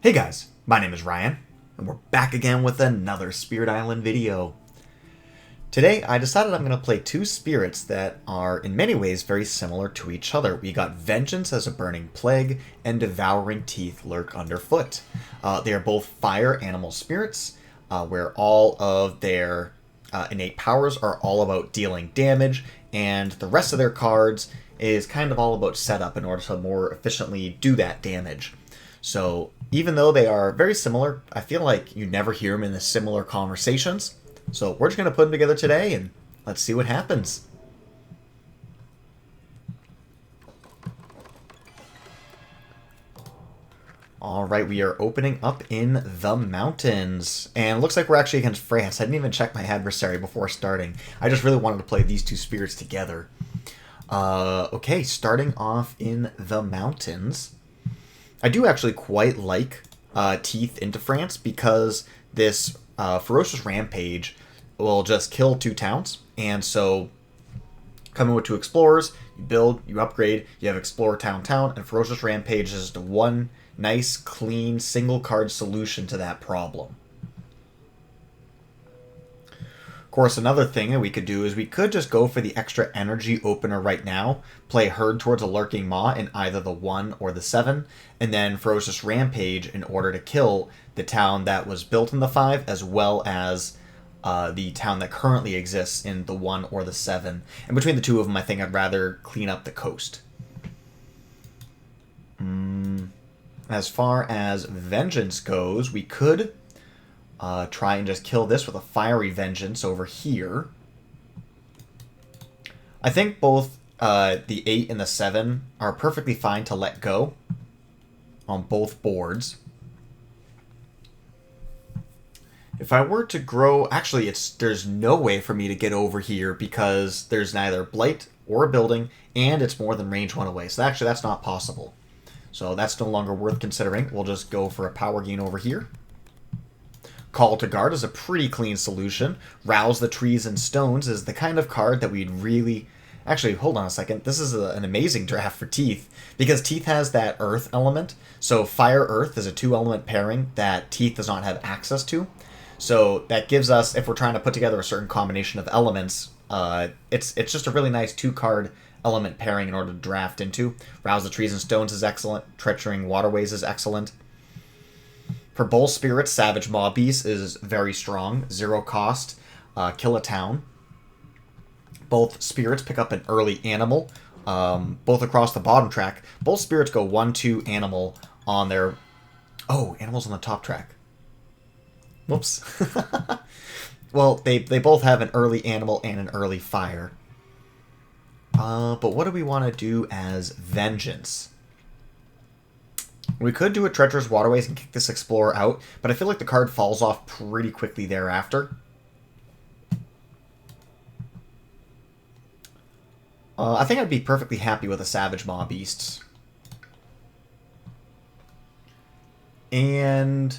Hey guys, my name is Ryan, and we're back again with another Spirit Island video. Today, I decided I'm going to play two spirits that are in many ways very similar to each other. We got Vengeance as a Burning Plague, and Devouring Teeth lurk underfoot. They are both fire animal spirits, where all of their innate powers are all about dealing damage, and the rest of their cards is kind of all about setup in order to more efficiently do that damage. So even though they are very similar, I feel like you never hear them in the similar conversations. So we're just going to put them together today, and let's see what happens. Alright, we are opening up in the mountains. And it looks like we're actually against France. I didn't even check my adversary before starting. I just really wanted to play these two spirits together. Okay, starting off in the mountains. I do actually quite like Teeth into France because this Ferocious Rampage will just kill two towns. And so, coming with two explorers, you build, you upgrade, you have Explorer Town, and Ferocious Rampage is just one nice, clean, single card solution to that problem. Of course, another thing that we could do is we could just go for the extra energy opener right now, play Herd towards a Lurking Maw in either the 1 or the 7, and then Ferocious Rampage in order to kill the town that was built in the 5, as well as the town that currently exists in the 1 or the 7. And between the two of them, I think I'd rather clean up the coast. As far as Vengeance goes, we could try and just kill this with a Fiery Vengeance over here. I think both the 8 and the 7 are perfectly fine to let go on both boards. If I were to grow... Actually, there's no way for me to get over here because there's neither Blight or a building, and it's more than range 1 away. So actually, that's not possible. So that's no longer worth considering. We'll just go for a power gain over here. Call to Guard is a pretty clean solution. Rouse the Trees and Stones is the kind of card that we'd really... Actually, hold on a second. This is an amazing draft for Teeth, because Teeth has that Earth element. So Fire Earth is a 2-element pairing that Teeth does not have access to. So that gives us, if we're trying to put together a certain combination of elements, it's just a really nice 2-card element pairing in order to draft into. Rouse the Trees and Stones is excellent. Treacherying Waterways is excellent. For Bull Spirits, Savage Maw Beast is very strong. 0 cost. Kill a town. Both spirits pick up an early animal. Both across the bottom track. Both spirits go 1-2 animal on their... Oh, animals on the top track. Whoops. Well, they both have an early animal and an early fire. But what do we want to do as Vengeance? We could do a Treacherous Waterways and kick this Explorer out, but I feel like the card falls off pretty quickly thereafter. I think I'd be perfectly happy with a Savage Maw Beasts. And...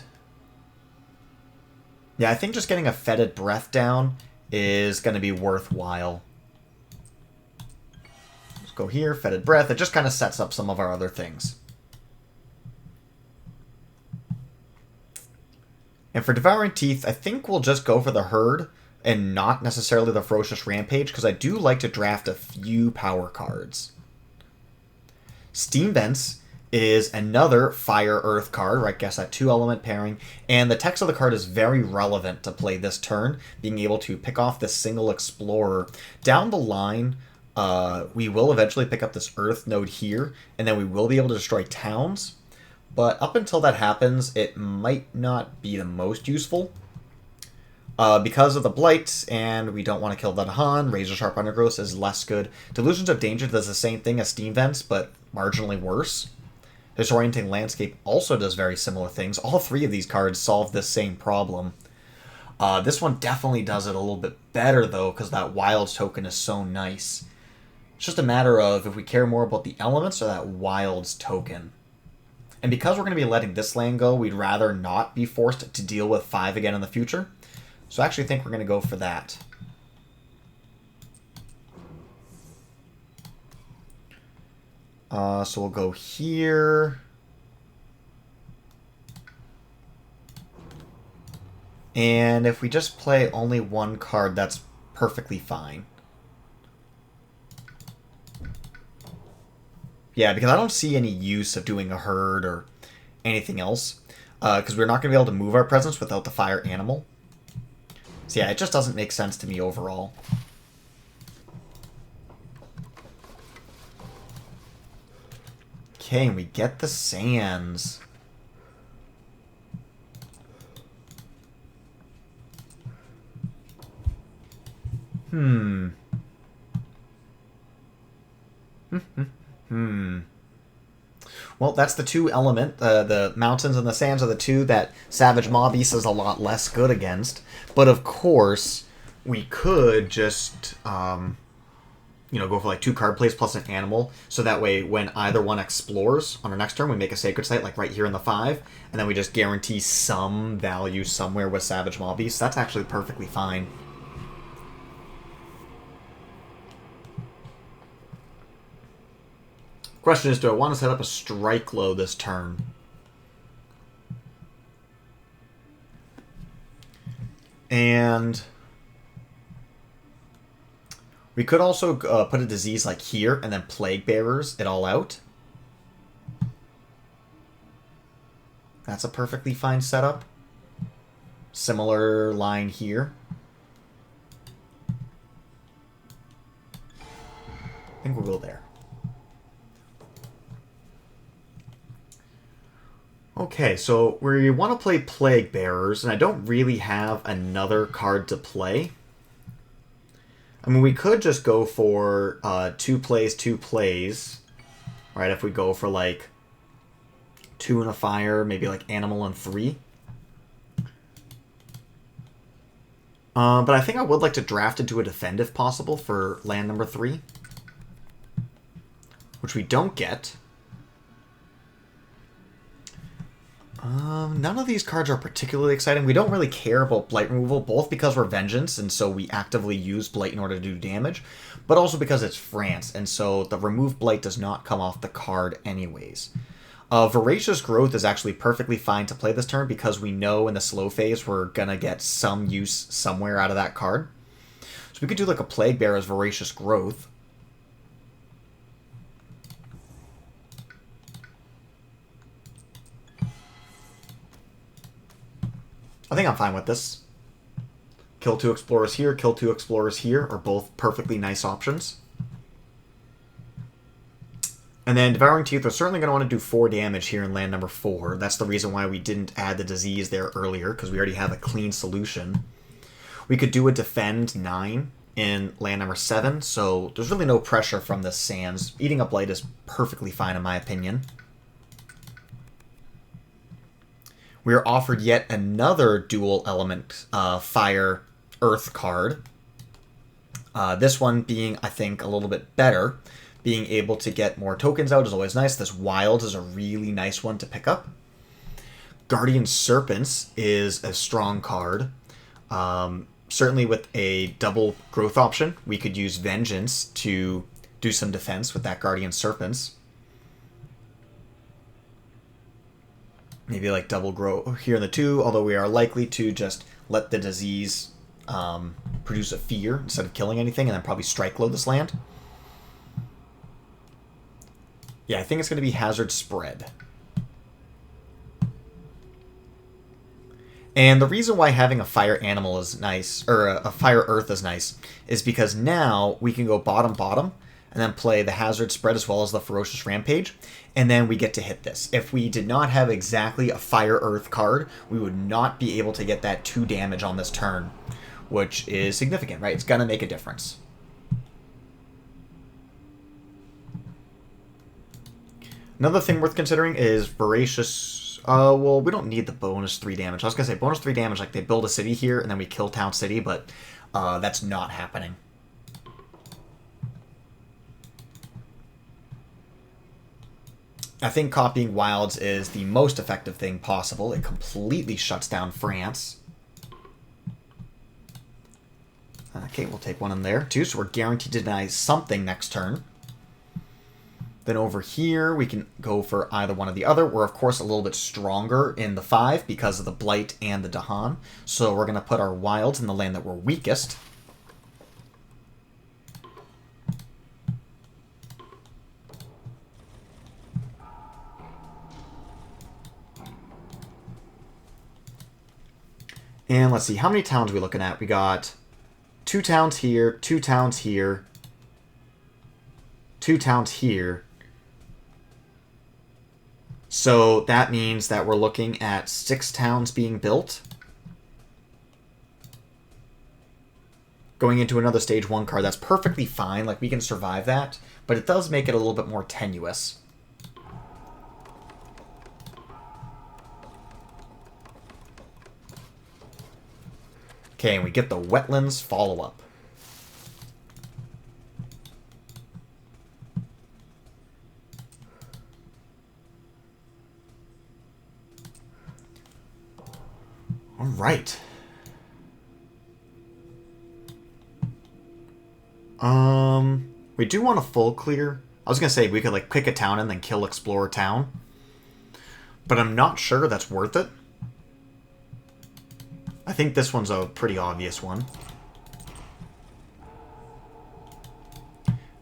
yeah, I think just getting a Fetid Breath down is going to be worthwhile. Let's go here, Fetid Breath. It just kind of sets up some of our other things. And for Devouring Teeth, I think we'll just go for the Herd and not necessarily the Ferocious Rampage, because I do like to draft a few power cards. Steam Vents is another Fire Earth card, or I guess that 2-element pairing, and the text of the card is very relevant to play this turn, being able to pick off this single Explorer. Down the line, we will eventually pick up this Earth node here, and then we will be able to destroy towns, but up until that happens, it might not be the most useful. Because of the Blight, and we don't want to kill the Dahan, Razor Sharp Undergrowth is less good. Delusions of Danger does the same thing as Steam Vents, but marginally worse. Disorienting Landscape also does very similar things. All 3 of these cards solve this same problem. This one definitely does it a little bit better, though, because that Wilds token is so nice. It's just a matter of if we care more about the elements or that Wilds token. And because we're going to be letting this land go, we'd rather not be forced to deal with 5 again in the future. So I actually think we're going to go for that. So we'll go here. And if we just play only one card, that's perfectly fine. Yeah, because I don't see any use of doing a herd or anything else. Because we're not going to be able to move our presence without the fire animal. So yeah, it just doesn't make sense to me overall. Okay, and we get the sands. Hmm. Well, that's the two element. The mountains and the sands are the two that Savage Mobbeast is a lot less good against. But of course, we could just, go for like 2 card plays plus an animal. So that way, when either one explores on our next turn, we make a Sacred Site, like right here in the 5. And then we just guarantee some value somewhere with Savage Mobbeast. That's actually perfectly fine. Question is, do I want to set up a strike low this turn? And we could also put a disease like here and then Plague Bearers it all out. That's a perfectly fine setup. Similar line here. I think we'll go there. Okay, so we want to play Plague Bearers, and I don't really have another card to play. I mean, we could just go for 2 plays, 2 plays. Right, if we go for like 2 and a fire, maybe like Animal and 3. But I think I would like to draft into a Defend if possible for land number 3. Which we don't get. None of these cards are particularly exciting. We don't really care about Blight removal, both because we're Vengeance, and so we actively use Blight in order to do damage, but also because it's France, and so the remove Blight does not come off the card anyways. Voracious Growth is actually perfectly fine to play this turn because we know in the slow phase we're going to get some use somewhere out of that card. So we could do like a Plague Bearer's Voracious Growth. I think I'm fine with this. Kill 2 Explorers here, kill 2 Explorers here are both perfectly nice options. And then Devouring Teeth, we're certainly going to want to do 4 damage here in land number 4. That's the reason why we didn't add the disease there earlier, because we already have a clean solution. We could do a Defend 9 in land number 7, so there's really no pressure from this Sands. Eating up Blight is perfectly fine in my opinion. We are offered yet another dual element fire earth card. This one being, I think, a little bit better. Being able to get more tokens out is always nice. This Wilds is a really nice one to pick up. Guardian Serpents is a strong card. Certainly with a double growth option, we could use Vengeance to do some defense with that Guardian Serpents. Maybe like double grow here in the 2, although we are likely to just let the disease produce a fear instead of killing anything, and then probably strike low this land. Yeah, I think it's going to be Hazard Spread. And the reason why having a fire animal is nice, or a fire earth is nice, is because now we can go bottom, and then play the Hazard Spread as well as the Ferocious Rampage, and then we get to hit this. If we did not have exactly a Fire Earth card, we would not be able to get that 2 damage on this turn, which is significant, right? It's going to make a difference. Another thing worth considering is Voracious... well, we don't need the bonus 3 damage. I was going to say bonus 3 damage, like they build a city here, and then we kill Town City, but that's not happening. I think copying Wilds is the most effective thing possible. It completely shuts down France. Okay, we'll take one in there, too, so we're guaranteed to deny something next turn. Then over here, we can go for either one or the other. We're, of course, a little bit stronger in the 5 because of the Blight and the Dahan. So we're going to put our wilds in the land that we're weakest. And let's see, how many towns are we looking at? We got 2 towns here, 2 towns here, 2 towns here. So that means that we're looking at 6 towns being built. Going into another stage 1 card, that's perfectly fine. Like, we can survive that. But it does make it a little bit more tenuous. Okay, and we get the wetlands follow-up. All right. We do want a full clear. I was going to say we could, like, pick a town and then kill Explorer Town. But I'm not sure that's worth it. I think this one's a pretty obvious one.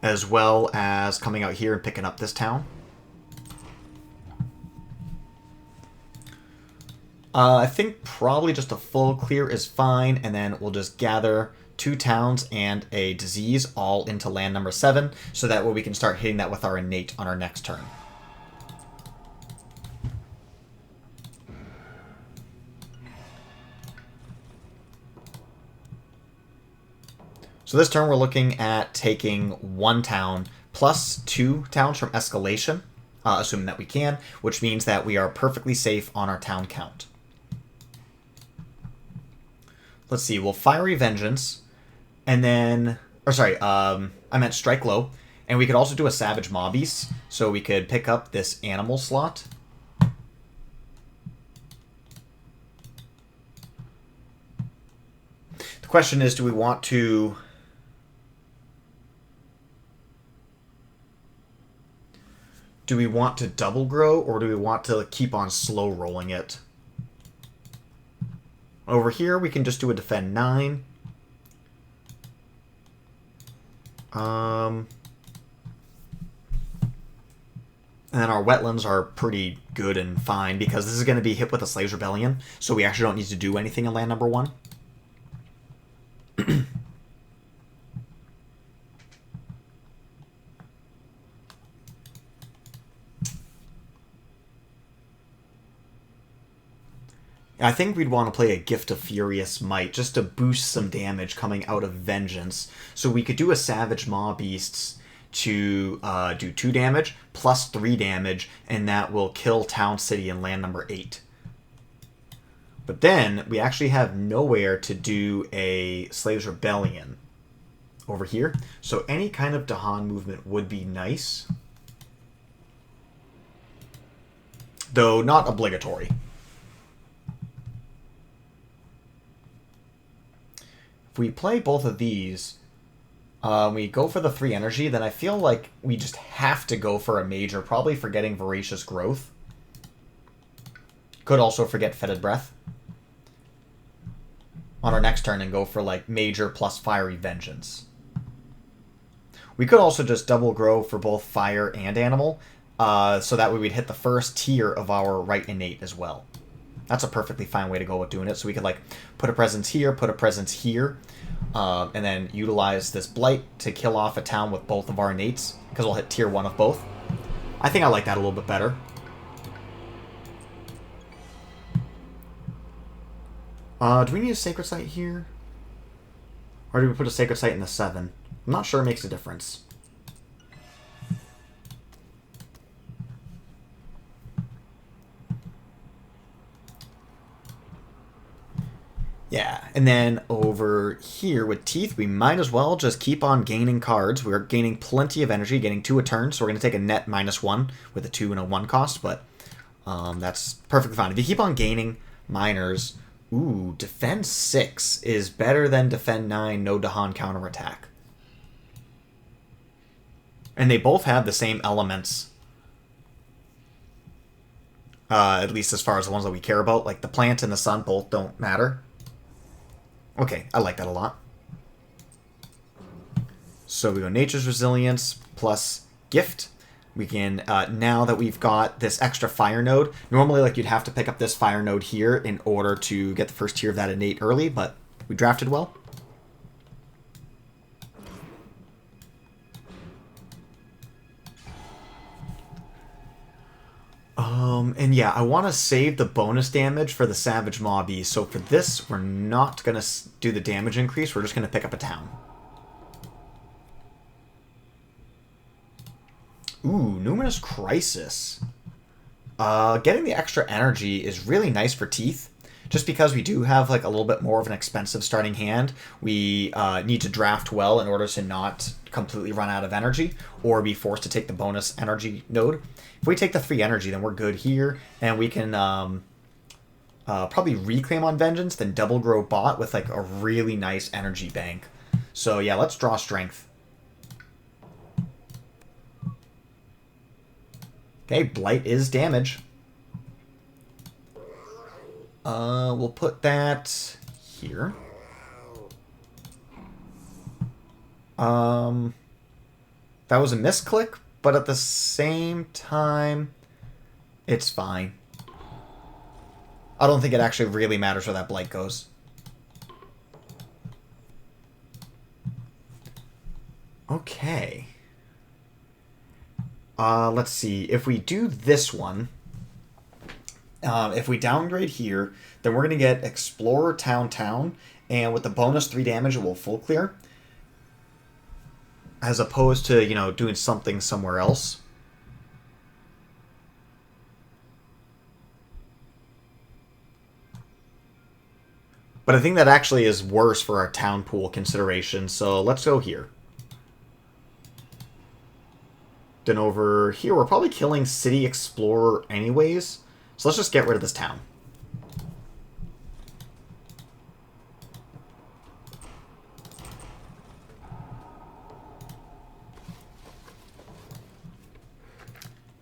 As well as coming out here and picking up this town. I think probably just a full clear is fine, and then we'll just gather 2 towns and a disease all into land number 7, so that way we can start hitting that with our innate on our next turn. So this turn we're looking at taking 1 town plus 2 towns from escalation, assuming that we can, which means that we are perfectly safe on our town count. Let's see, we'll Fiery Vengeance, and then, or sorry, I meant Strike Low, and we could also do a Savage Maw Beast, so we could pick up this animal slot. The question is, do we want to double grow, or do we want to keep on slow rolling it? Over here, we can just do a defend 9. And then our wetlands are pretty good and fine, because this is going to be hit with a Slaves Rebellion, so we actually don't need to do anything in land number 1. I think we'd want to play a Gift of Furious Might just to boost some damage coming out of Vengeance. So we could do a Savage Maw Beasts to do 2 damage plus 3 damage, and that will kill Town City in land number 8. But then we actually have nowhere to do a Slaves Rebellion over here. So any kind of Dahan movement would be nice. Though not obligatory. If we play both of these, we go for the 3 energy, then I feel like we just have to go for a major, probably forgetting Voracious Growth. Could also forget Fetid Breath on our next turn and go for like major plus Fiery Vengeance. We could also just double grow for both fire and animal, so that way we'd hit the first tier of our right innate as well. That's a perfectly fine way to go with doing it. So we could like put a presence here, put a presence here, and then utilize this Blight to kill off a town with both of our innates, because we'll hit tier 1 of both. I think I like that a little bit better. Do we need a Sacred Site here? Or do we put a Sacred Site in the 7? I'm not sure it makes a difference. Yeah, and then over here with Teeth, we might as well just keep on gaining cards. We're gaining plenty of energy, getting 2 a turn, so we're going to take a net -1 with a 2 and a 1 cost, but that's perfectly fine. If you keep on gaining miners, ooh, Defend 6 is better than Defend 9, no Dahan counterattack. And they both have the same elements. At least as far as the ones that we care about. Like the plant and the sun both don't matter. Okay, I like that a lot. So we go Nature's Resilience plus Gift. We can, now that we've got this extra fire node, normally like you'd have to pick up this fire node here in order to get the first tier of that innate early, but we drafted well. And yeah, I want to save the bonus damage for the Savage Mobby, so for this, we're not going to do the damage increase, we're just going to pick up a town. Ooh, Numinous Crisis. Getting the extra energy is really nice for Teeth. Just because we do have like a little bit more of an expensive starting hand, we need to draft well in order to not completely run out of energy or be forced to take the bonus energy node. If we take the free energy, then we're good here, and we can probably reclaim on Vengeance, then double grow bot with like a really nice energy bank. So yeah, let's draw strength. Okay, Blight is damage. We'll put that here. That was a misclick, but at the same time, it's fine. I don't think it actually really matters where that Blight goes. Okay. Let's see. If we do this one, if we downgrade here, then we're going to get Explorer Town, and with the bonus 3 damage, it will full clear. As opposed to, you know, doing something somewhere else. But I think that actually is worse for our town pool consideration, so let's go here. Then over here, we're probably killing City Explorer anyways. So let's just get rid of this town.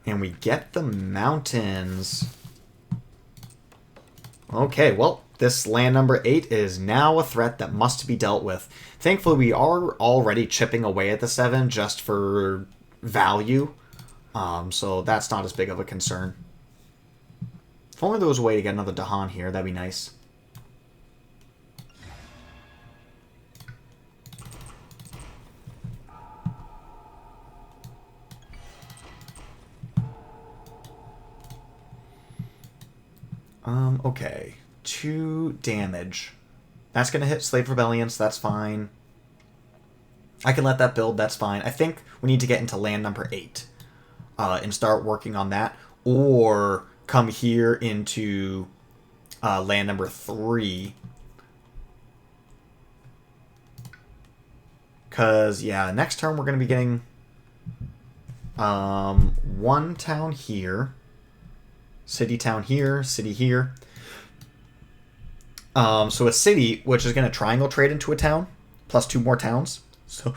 And we get the mountains. Okay, well, this land number 8 is now a threat that must be dealt with. Thankfully, we are already chipping away at the 7 just for value. So that's not as big of a concern. If only there was a way to get another Dahan here, that'd be nice. Okay. 2 damage. That's going to hit Slave Rebellions, that's fine. I can let that build, that's fine. I think we need to get into land number 8 and start working on that. Or come here into land number 3. Because, yeah, next turn we're going to be getting 1 town here. City town here, city here. So a city, which is going to triangle trade into a town, plus 2 more towns. So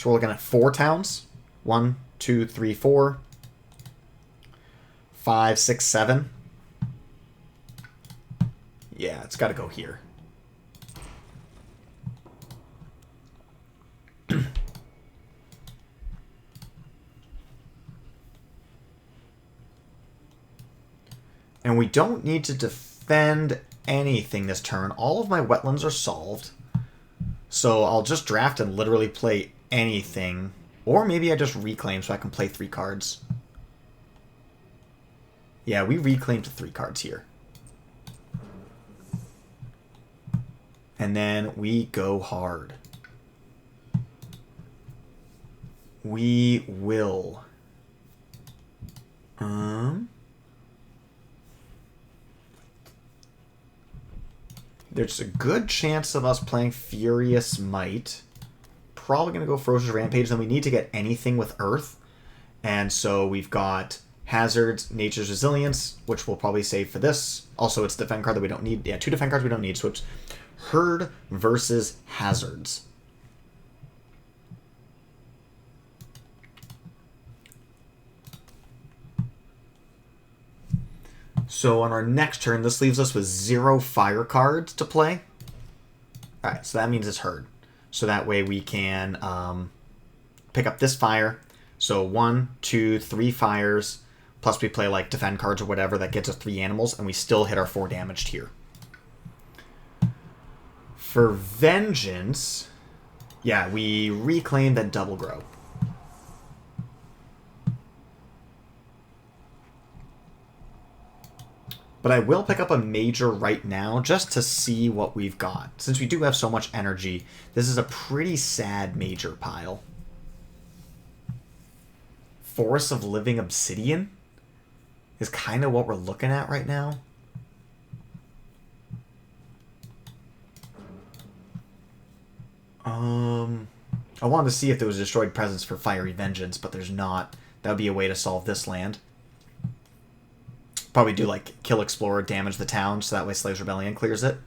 we're looking at 4 towns. 1, 2, 3, 4. 5, 6, 7. Yeah, it's got to go here. And we don't need to defend anything this turn. All of my wetlands are solved. So I'll just draft and literally play anything. Or maybe I just reclaim so I can play 3 cards. Yeah, we reclaimed 3 cards here. And then we go hard. We will. There's a good chance of us playing Furious Might. Probably going to go Ferocious Rampage. Then we need to get anything with Earth. And so we've got Hazards, Nature's Resilience, which we'll probably save for this. Also, it's defend card that we don't need. Yeah, 2 defend cards we don't need. So it's Herd versus Hazards. So on our next turn, this leaves us with 0 fire cards to play. Alright, so that means it's Herd. So that way we can pick up this fire. So 1, 2, 3 fires, plus we play like defend cards or whatever, that gets us 3 animals, and we still hit our 4 damaged here. For Vengeance, yeah, we reclaim that Double Grow. But I will pick up a major right now just to see what we've got. Since we do have so much energy, this is a pretty sad major pile. Forest of Living Obsidian is kind of what we're looking at right now. I wanted to see if there was a destroyed presence for Fiery Vengeance, but there's not. That would be a way to solve this land. Probably do like kill Explorer, damage the town, so that way Slaves Rebellion clears it.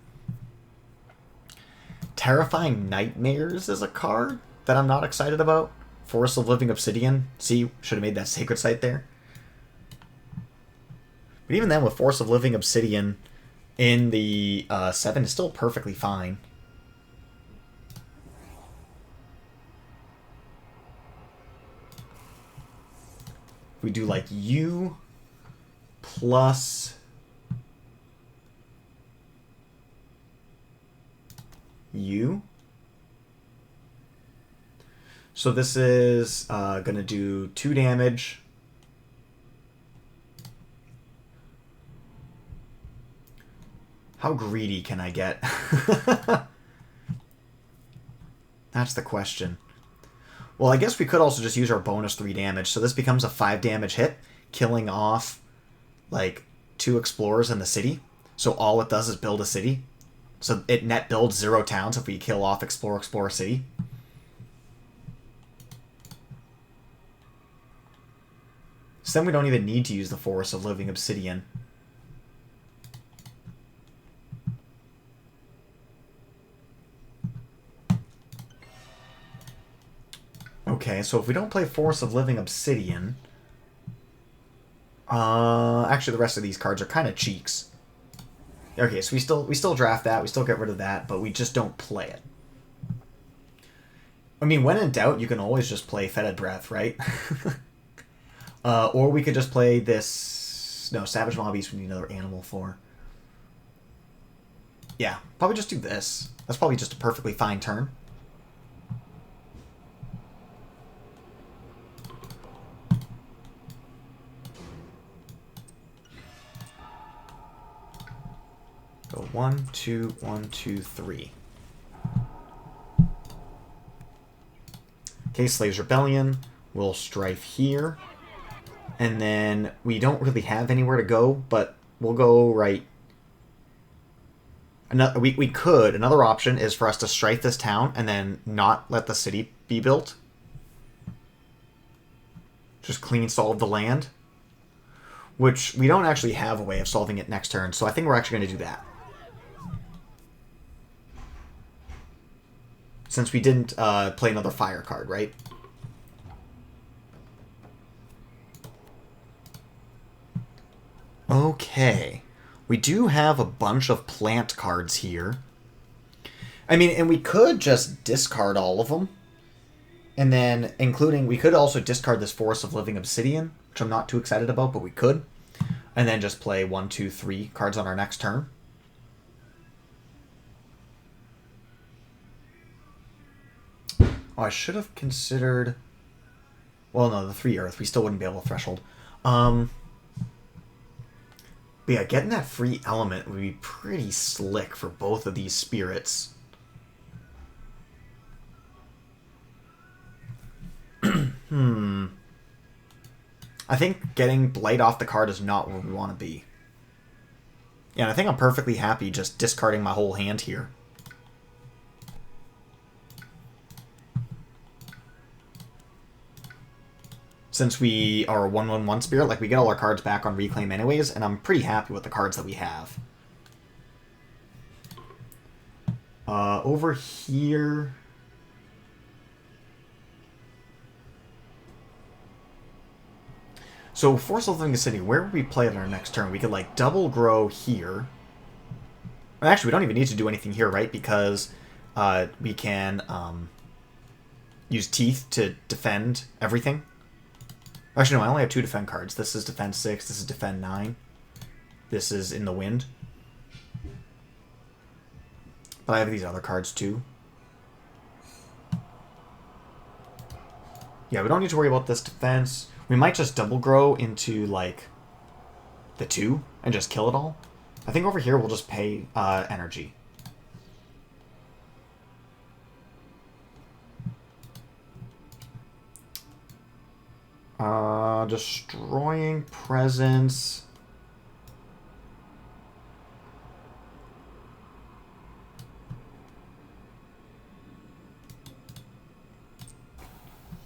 Terrifying Nightmares is a card that I'm not excited about. Forest of Living Obsidian. See, should have made that Sacred Site there. But even then, with Forest of Living Obsidian in the 7, is still perfectly fine. We do like U plus U. So this is going to do 2 damage. How greedy can I get? That's the question. Well, I guess we could also just use our bonus 3 damage. So this becomes a 5 damage hit, killing off like 2 explorers in the city. So all it does is build a city. So it net builds 0 towns if we kill off Explorer City. So then we don't even need to use the Forest of Living Obsidian. Okay, so if we don't play Forest of Living Obsidian... actually, the rest of these cards are kind of cheeks. Okay, so we still draft that, we still get rid of that, but we just don't play it. I mean, when in doubt, you can always just play Fetid Breath, right? Or we could just play this... No, Savage Mob Beast we need another animal for. Yeah, probably just do this. That's probably just a perfectly fine turn. Go 1, 2, 1, 2, 3. Okay, Slaves Rebellion. We'll Strife here. And then we don't really have anywhere to go, but we'll go right. We could. Another option is for us to Strife this town and then not let the city be built. Just clean solve the land. Which we don't actually have a way of solving it next turn, so I think we're actually going to do that. Since we didn't play another fire card, right? Okay. We do have a bunch of plant cards here. I mean, and we could just discard all of them. And then, we could also discard this Forest of Living Obsidian, which I'm not too excited about, but we could. And then just play 1, 2, 3 cards on our next turn. Oh, I should have considered... Well, no, the 3 Earth. We still wouldn't be able to Threshold. But yeah, getting that free element would be pretty slick for both of these spirits. I think getting Blight off the card is not where we want to be. Yeah, and I think I'm perfectly happy just discarding my whole hand here. Since we are a 1/1/1 spirit, like we get all our cards back on Reclaim anyways, and I'm pretty happy with the cards that we have. Over here... So Force of Living City, where would we play it on our next turn? We could like double grow here. Actually, we don't even need to do anything here, right? Because we can use Teeth to defend everything. Actually, no, I only have 2 defend cards. This is defend 6, this is defend 9. This is in the wind. But I have these other cards too. Yeah, we don't need to worry about this defense. We might just double grow into, like, the 2 and just kill it all. I think over here we'll just pay energy. Destroying presence.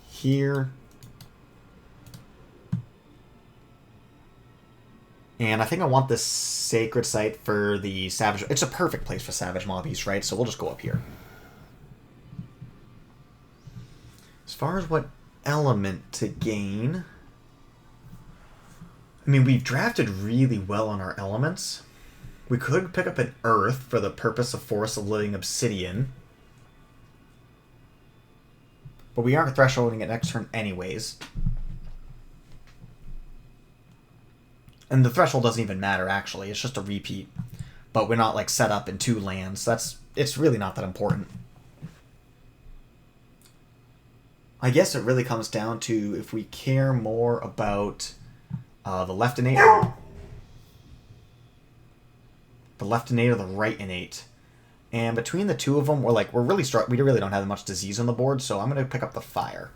Here. And I think I want this sacred site for the Savage... It's a perfect place for Savage Mobbies, right? So we'll just go up here. As far as what element to gain... I mean, we've drafted really well on our elements. We could pick up an Earth for the purpose of Force of Living Obsidian. But we aren't thresholding it next turn anyways. And the threshold doesn't even matter, actually. It's just a repeat. But we're not, like, set up in 2 lands. It's really not that important. I guess it really comes down to if we care more about the left innate or the right innate. And between the 2 of them, we really don't have much disease on the board, so I'm going to pick up the fire.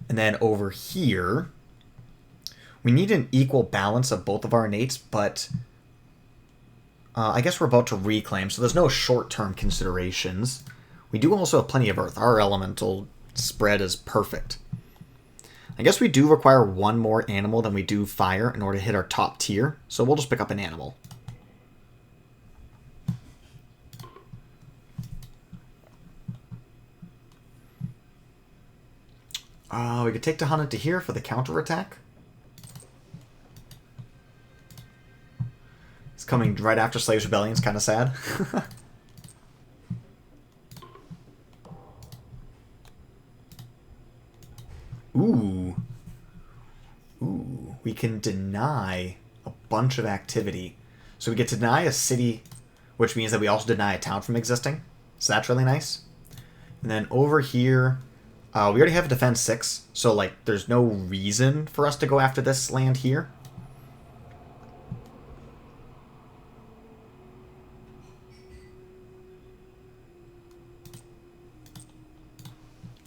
And then over here, we need an equal balance of both of our innates, but I guess we're about to reclaim, so there's no short-term considerations. We do also have plenty of earth. Our elemental spread is perfect. I guess we do require 1 more animal than we do fire in order to hit our top tier, so we'll just pick up an animal. We could take Tehana to here for the counterattack. It's coming right after Slaves Rebellion. It's kind of sad. Ooh. Ooh. We can deny a bunch of activity. So we get to deny a city, which means that we also deny a town from existing. So that's really nice. And then over here... we already have a defense 6, so like there's no reason for us to go after this land here.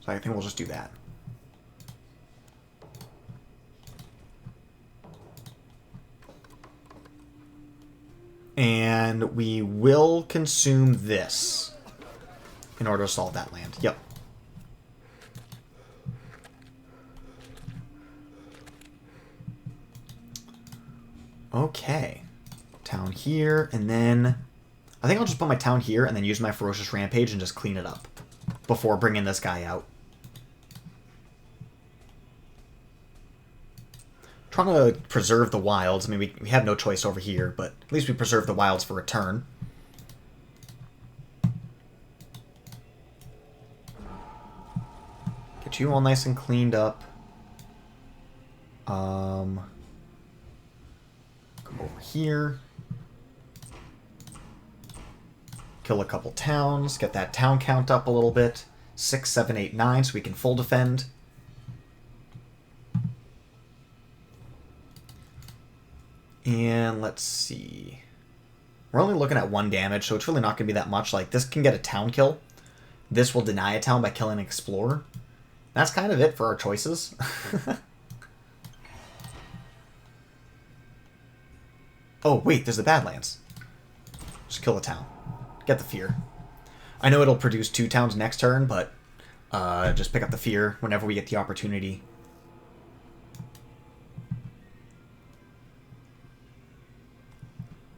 So I think we'll just do that. And we will consume this in order to solve that land. Yep. Okay. Town here, and then... I think I'll just put my town here and then use my Ferocious Rampage and just clean it up before bringing this guy out. Trying to preserve the wilds. I mean, we have no choice over here, but at least we preserve the wilds for a turn. Get you all nice and cleaned up. Come over here. Kill a couple towns. Get that town count up a little bit. 6, 7, 8, 9, so we can full defend. And let's see. We're only looking at 1 damage, so it's really not going to be that much. Like, this can get a town kill. This will deny a town by killing an explorer. That's kind of it for our choices. Oh, wait, there's the Badlands. Just kill a town. Get the fear. I know it'll produce 2 towns next turn, but just pick up the fear whenever we get the opportunity.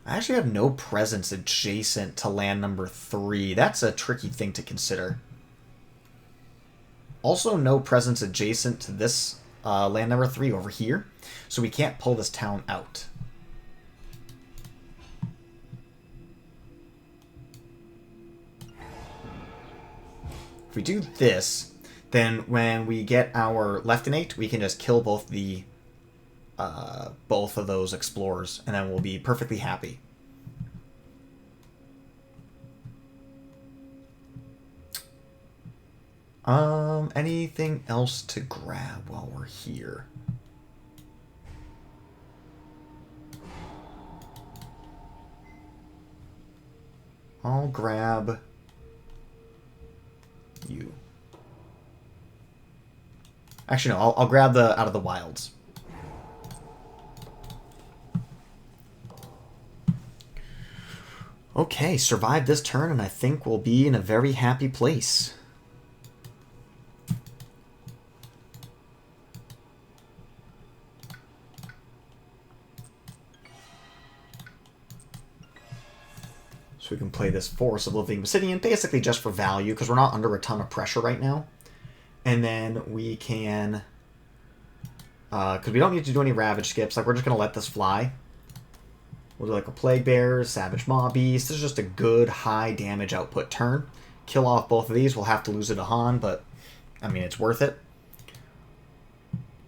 I actually have no presence adjacent to land number 3. That's a tricky thing to consider. Also, no presence adjacent to this land number 3 over here, so we can't pull this town out. If we do this, then when we get our Leftinate, we can just kill both of those explorers, and then we'll be perfectly happy. Anything else to grab while we're here? I'll grab you. Actually, no, I'll grab the out of the wilds. Okay, survive this turn, and I think we'll be in a very happy place. So we can play this Forest of Living Obsidian, basically just for value, because we're not under a ton of pressure right now. And then we can... because we don't need to do any Ravage skips, like we're just going to let this fly. We'll do like a Plague Bear, Savage Maw Beast. This is just a good high damage output turn. Kill off both of these. We'll have to lose a Dahan, but I mean, it's worth it.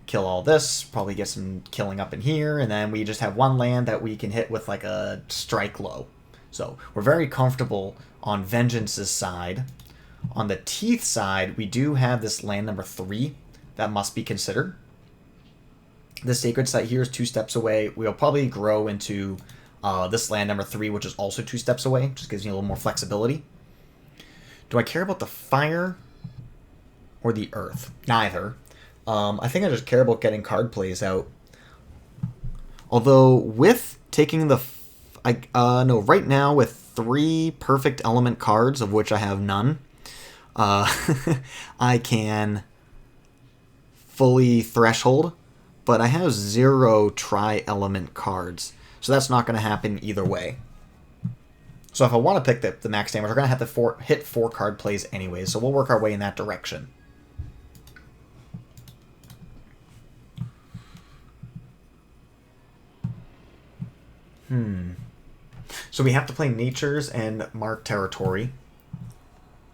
Kill all this. Probably get some killing up in here. And then we just have one land that we can hit with like a strike low. So we're very comfortable on Vengeance's side. On the Teeth side, we do have this land number 3 that must be considered. The Sacred Site here is 2 steps away. We'll probably grow into this land number 3, which is also 2 steps away. Just gives you a little more flexibility. Do I care about the fire or the earth? Neither. I think I just care about getting card plays out. Although with taking the... no, right now with 3 perfect element cards, of which I have none, I can fully threshold, but I have 0 tri-element cards, so that's not going to happen either way. So if I want to pick the max damage, we're going to have to hit 4 card plays anyway, so we'll work our way in that direction. So we have to play Natures and mark territory.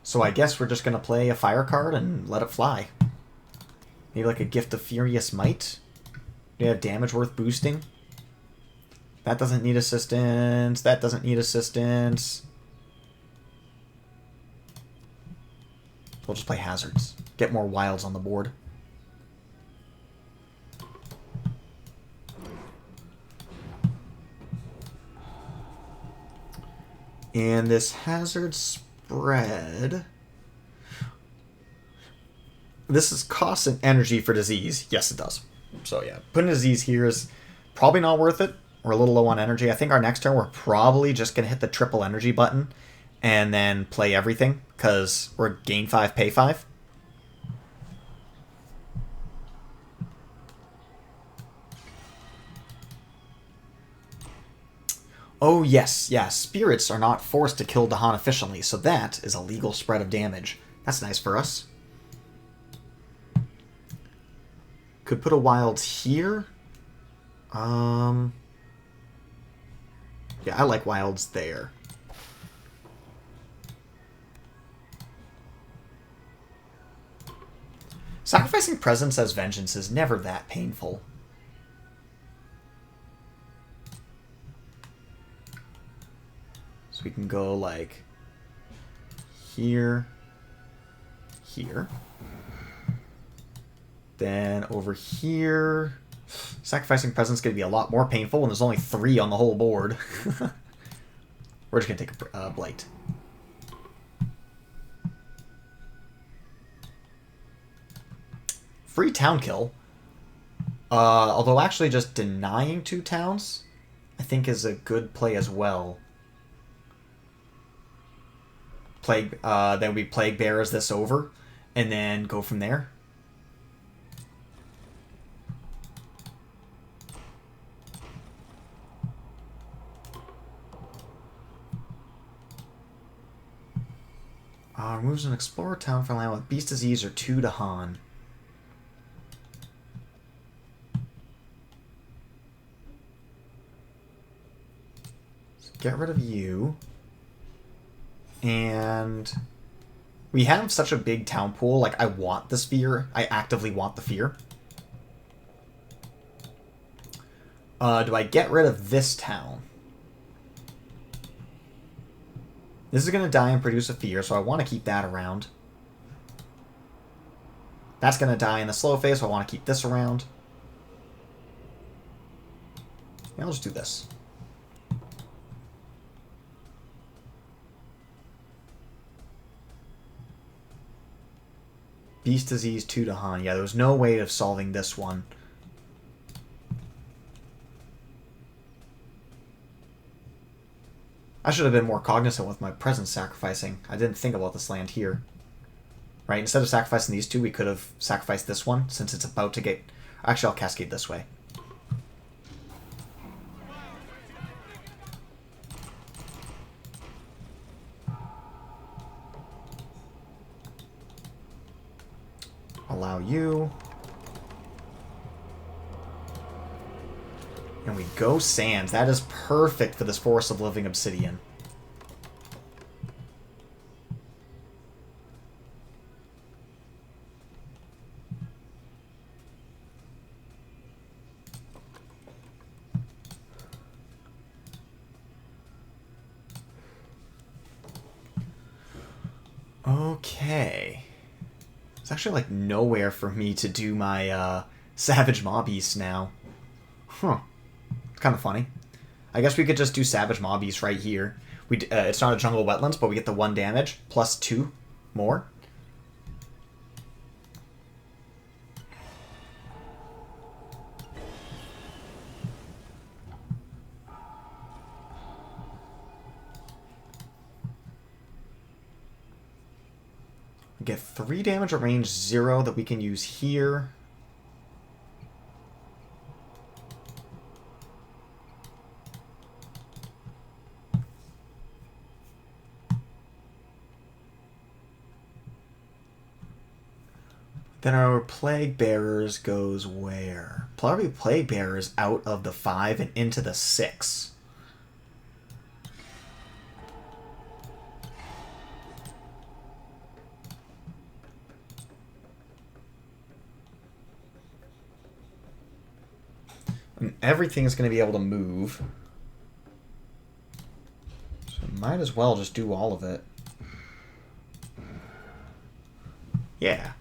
So I guess we're just going to play a fire card and let it fly. Maybe like a Gift of Furious Might. Do you have damage worth boosting? That doesn't need assistance. That doesn't need assistance. We'll just play Hazards. Get more wilds on the board. And this Hazard spread... This is cost and energy for disease. Yes, it does. So yeah, putting disease here is probably not worth it. We're a little low on energy. I think our next turn we're probably just going to hit the triple energy button and then play everything because we're gain 5, pay 5. Oh, yes, yeah. Spirits are not forced to kill Dahan efficiently, so that is a legal spread of damage. That's nice for us. Could put a wild here. Yeah, I like wilds there. Sacrificing Presence as Vengeance is never that painful. We can go like here, here. Then over here. Sacrificing Presence is going to be a lot more painful when there's only 3 on the whole board. We're just going to take a Blight. Free town kill. Although actually just denying 2 towns, I think is a good play as well. Plague, then we Plague Bear as this over, and then go from there. Removes an Explorer town for land with Beast Disease or 2 Dahan. get rid of you. And we have such a big town pool. Like, I want the sphere. I actively want the fear. Do I get rid of this town? This is going to die and produce a fear, so I want to keep that around. That's going to die in the slow phase, so I want to keep this around. Yeah, I'll just do this. Beast Disease 2 to Han. Yeah, there was no way of solving this one. I should have been more cognizant with my present sacrificing. I didn't think about this land here. Right, instead of sacrificing these two, we could have sacrificed this one, since it's about to get... Actually, I'll cascade this way. Allow you. And we go Sands. That is perfect for this Forest of Living Obsidian. Okay. It's actually like nowhere for me to do my Savage Mob East now. Huh. Kind of funny. I guess we could just do Savage Mob East right here. It's not a jungle wetlands, but we get the 1 damage plus 2 more. We get 3 damage at range 0 that we can use here. Then our Plague Bearers goes where? Probably Plague Bearers out of the 5 and into the 6. And everything is going to be able to move. So might as well just do all of it. Yeah.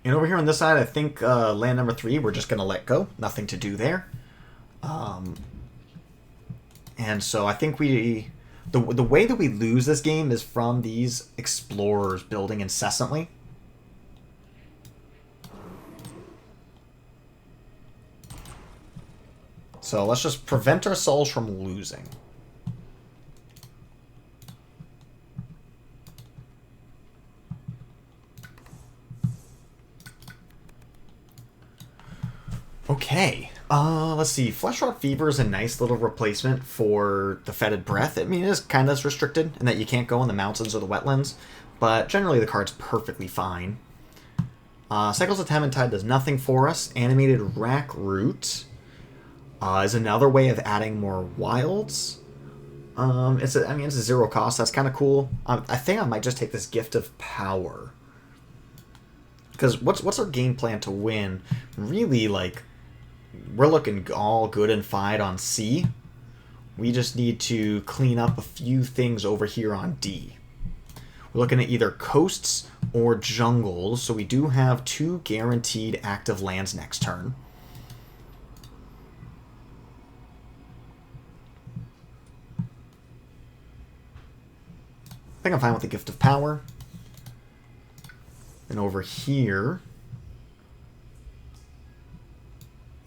And over here on this side, I think land number 3, we're just going to let go. Nothing to do there. And so I think the way that we lose this game is from these explorers building incessantly. So let's just prevent ourselves from losing. Okay, let's see. Fleshrot Fever is a nice little replacement for the Fetid Breath. I mean, it is kind of restricted in that you can't go in the mountains or the wetlands, but generally the card's perfectly fine. Cycles of Tamantide does nothing for us. Animated Rack Root is another way of adding more wilds. It's a 0 cost. That's kind of cool. I think I might just take this Gift of Power. Because what's our game plan to win? Really, like, we're looking all good and fine on C. We just need to clean up a few things over here on D. We're looking at either coasts or jungles, so we do have 2 guaranteed active lands next turn. I think I'm fine with the Gift of Power. And over here...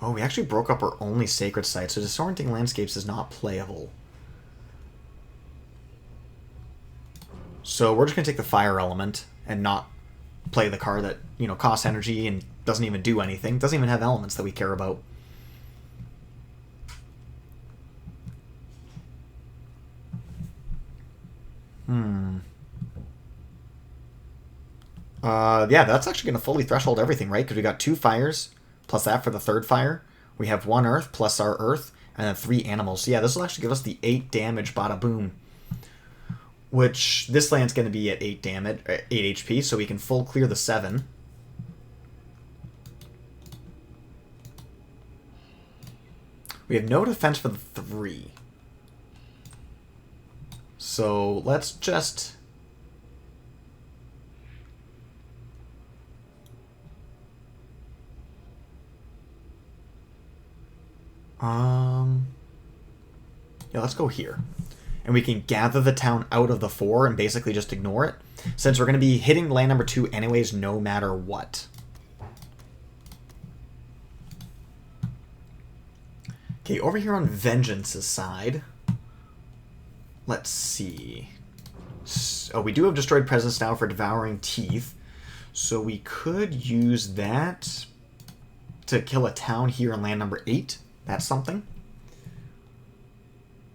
Oh, we actually broke up our only sacred site, so Disorienting Landscapes is not playable. So we're just going to take the Fire Element and not play the card that, you know, costs energy and doesn't even do anything. Doesn't even have elements that we care about. Yeah, that's actually going to fully threshold everything, right? Because we got 2 fires, plus that for the 3rd fire. We have 1 earth, plus our earth, And then 3 animals. So yeah, this will actually give us the 8 damage, bada boom. Which, this land's going to be at 8 damage, 8 HP, so we can full clear the 7. We have no defense for the 3. So let's just... Yeah, let's go here. And we can gather the town out of the 4 and basically just ignore it, since we're going to be hitting land number 2 anyways, no matter what. Okay, over here on Vengeance's side, let's see. So we do have Destroyed Presence now for Devouring Teeth, so we could use that to kill a town here in land number 8. That's something.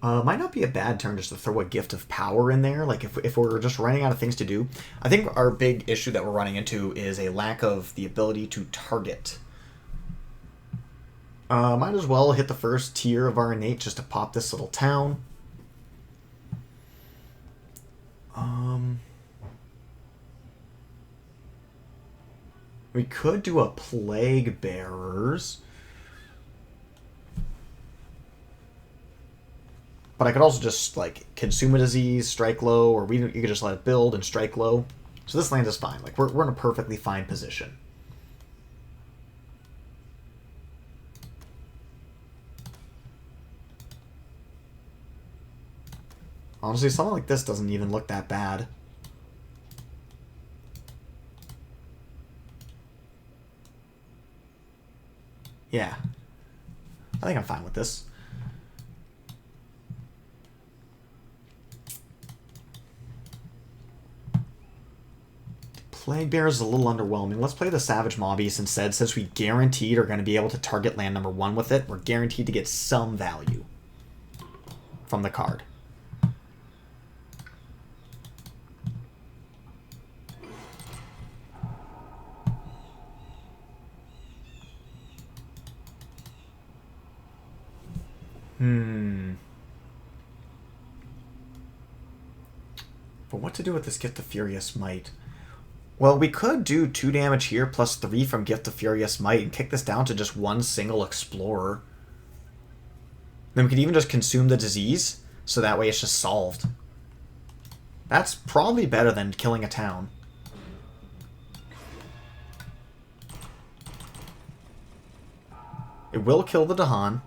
Might not be a bad turn just to throw a Gift of Power in there, like if we're just running out of things to do. I think our big issue that we're running into is a lack of the ability to target. Might as well hit the first tier of our innate just to pop this little town. We could do a Plague Bearers. But I could also just, like, consume a disease, strike low, or you could just let it build and strike low. So this land is fine. Like, we're in a perfectly fine position. Honestly, something like this doesn't even look that bad. Yeah. I think I'm fine with this. Plague Bear is a little underwhelming. Let's play the Savage Mob Beast instead, since we guaranteed are going to be able to target land number 1 with it. We're guaranteed to get some value from the card. But what to do with this Gift of Furious Might? Well, we could do 2 damage here plus 3 from Gift of Furious Might and kick this down to just 1 single Explorer. Then we could even just consume the disease, so that way it's just solved. That's probably better than killing a town. It will kill the Dahan.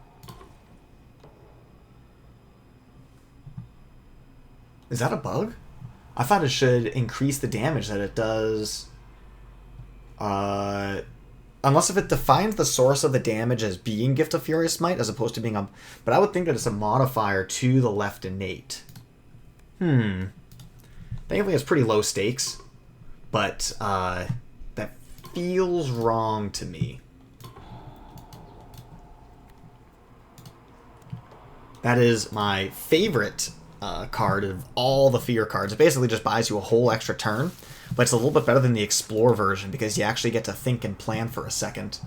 Is that a bug? I thought it should increase the damage that it does. Unless if it defines the source of the damage as being Gift of Furious Might as opposed to being a... But I would think that it's a modifier to the left innate. Thankfully it's pretty low stakes. But that feels wrong to me. That is my favorite card of all the fear cards. It basically just buys you a whole extra turn, but it's a little bit better than the Explore version because you actually get to think and plan for a second.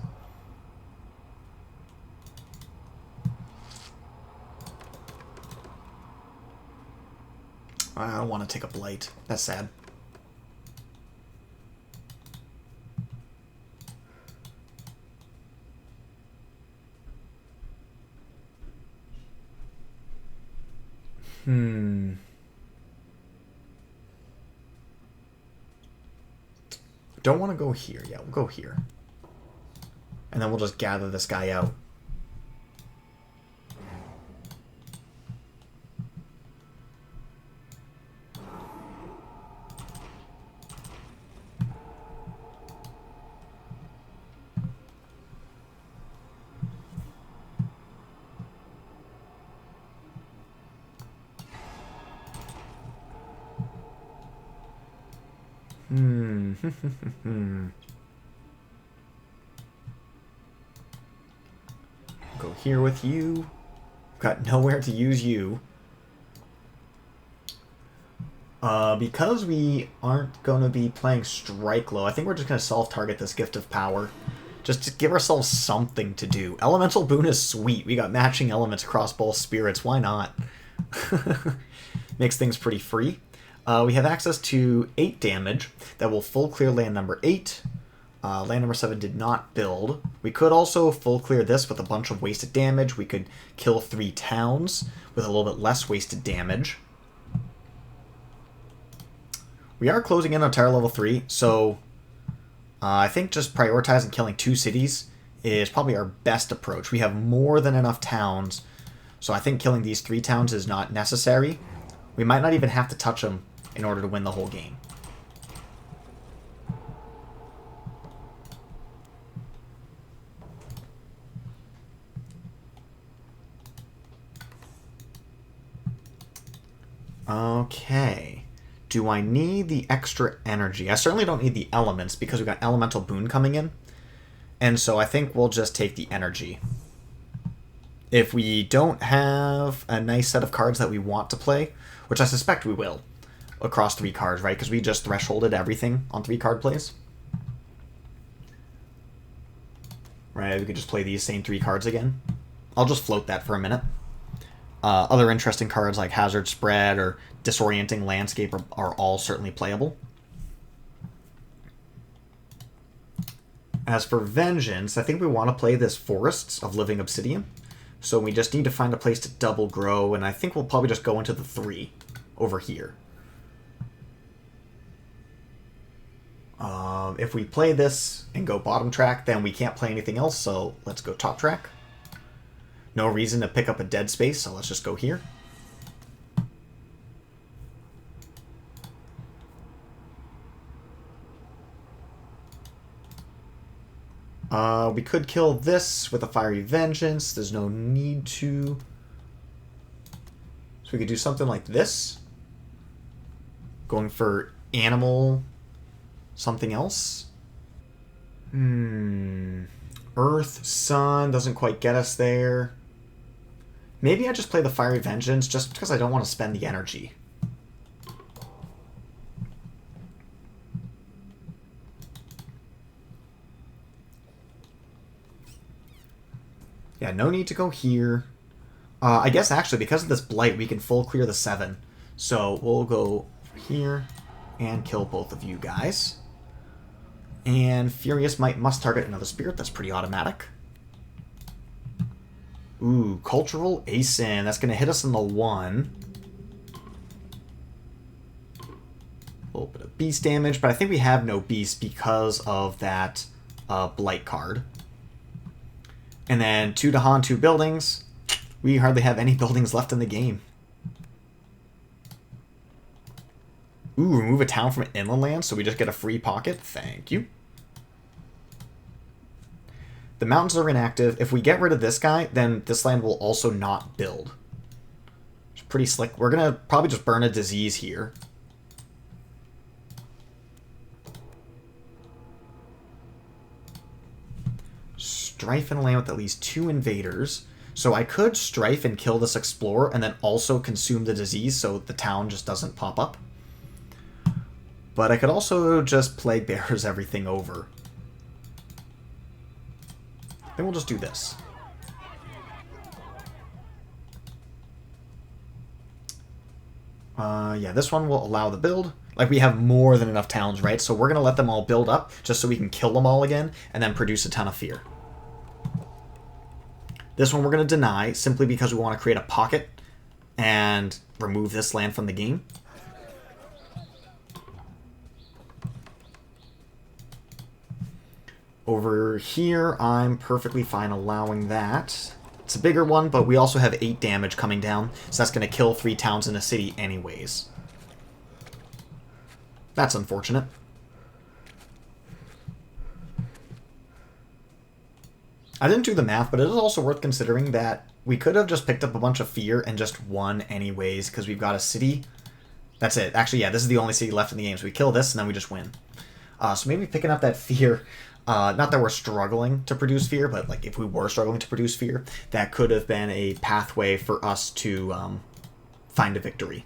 I don't want to take a Blight. That's sad. Don't want to go here. Yeah, we'll go here. And then we'll just gather this guy out. Go here with you. Got nowhere to use you. Because we aren't going to be playing Strike Low, I think we're just going to self-target this Gift of Power. Just to give ourselves something to do. Elemental Boon is sweet. We got matching elements across both spirits. Why not? Makes things pretty free. We have access to 8 damage that will full clear land number 8. Land number 7 did not build. We could also full clear this with a bunch of wasted damage. We could kill 3 towns with a little bit less wasted damage. We are closing in on Terror level 3, so I think just prioritizing killing 2 cities is probably our best approach. We have more than enough towns, so I think killing these 3 towns is not necessary. We might not even have to touch them in order to win the whole game. Okay. Do I need the extra energy? I certainly don't need the elements because we've got Elemental Boon coming in. And so I think we'll just take the energy. If we don't have a nice set of cards that we want to play, which I suspect we will, across 3 cards, right? Because we just thresholded everything on 3 card plays. Right, we could just play these same 3 cards again. I'll just float that for a minute. Other interesting cards like Hazard Spread or Disorienting Landscape are all certainly playable. As for Vengeance, I think we want to play this Forests of Living Obsidian. So we just need to find a place to double grow, and I think we'll probably just go into the 3 over here. If we play this and go bottom track, then we can't play anything else, so let's go top track. No reason to pick up a dead space, so let's just go here. We could kill this with a Fiery Vengeance. There's no need to. So we could do something like this. Going for animal something else. Earth, Sun doesn't quite get us there. Maybe I just play the Fiery Vengeance just because I don't want to spend the energy. Yeah, no need to go here. I guess actually because of this Blight we can full clear the 7. So we'll go here and kill both of you guys. And Furious Might must target another spirit. That's pretty automatic. Ooh, Cultural Asin. That's going to hit us in the 1. A little bit of beast damage, but I think we have no beast because of that Blight card. And then 2 Dahan, 2 buildings. We hardly have any buildings left in the game. Ooh, remove a town from inland land, so we just get a free pocket. Thank you. The mountains are inactive. If we get rid of this guy, then this land will also not build. It's pretty slick. We're going to probably just burn a disease here. Strife in a land with at least 2 invaders. So I could Strife and kill this Explorer and then also consume the disease so the town just doesn't pop up. But I could also just Plague Bearers everything over. Then we'll just do this. Yeah, this one will allow the build. Like, we have more than enough towns, right? So we're going to let them all build up just so we can kill them all again and then produce a ton of fear. This one we're going to deny simply because we want to create a pocket and remove this land from the game. Over here, I'm perfectly fine allowing that. It's a bigger one, but we also have 8 damage coming down, so that's going to kill 3 towns in a city anyways. That's unfortunate. I didn't do the math, but it is also worth considering that we could have just picked up a bunch of fear and just won anyways, because we've got a city. That's it. Actually, yeah, this is the only city left in the game, so we kill this and then we just win. So maybe picking up that fear, not that we're struggling to produce fear, but like if we were struggling to produce fear, that could have been a pathway for us to find a victory.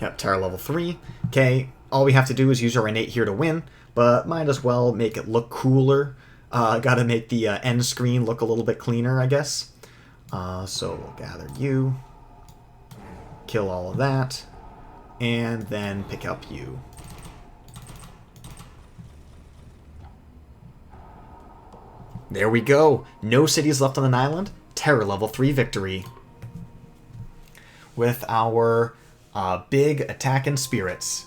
Yep, Terra level 3. Okay, all we have to do is use our innate here to win, but might as well make it look cooler. Gotta make the end screen look a little bit cleaner, I guess. So we'll gather you, kill all of that, and then pick up you. There we go. No cities left on an island. Terra level 3 victory. With our big attacking spirits.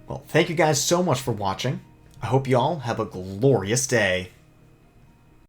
Well, thank you guys so much for watching. I hope you all have a glorious day.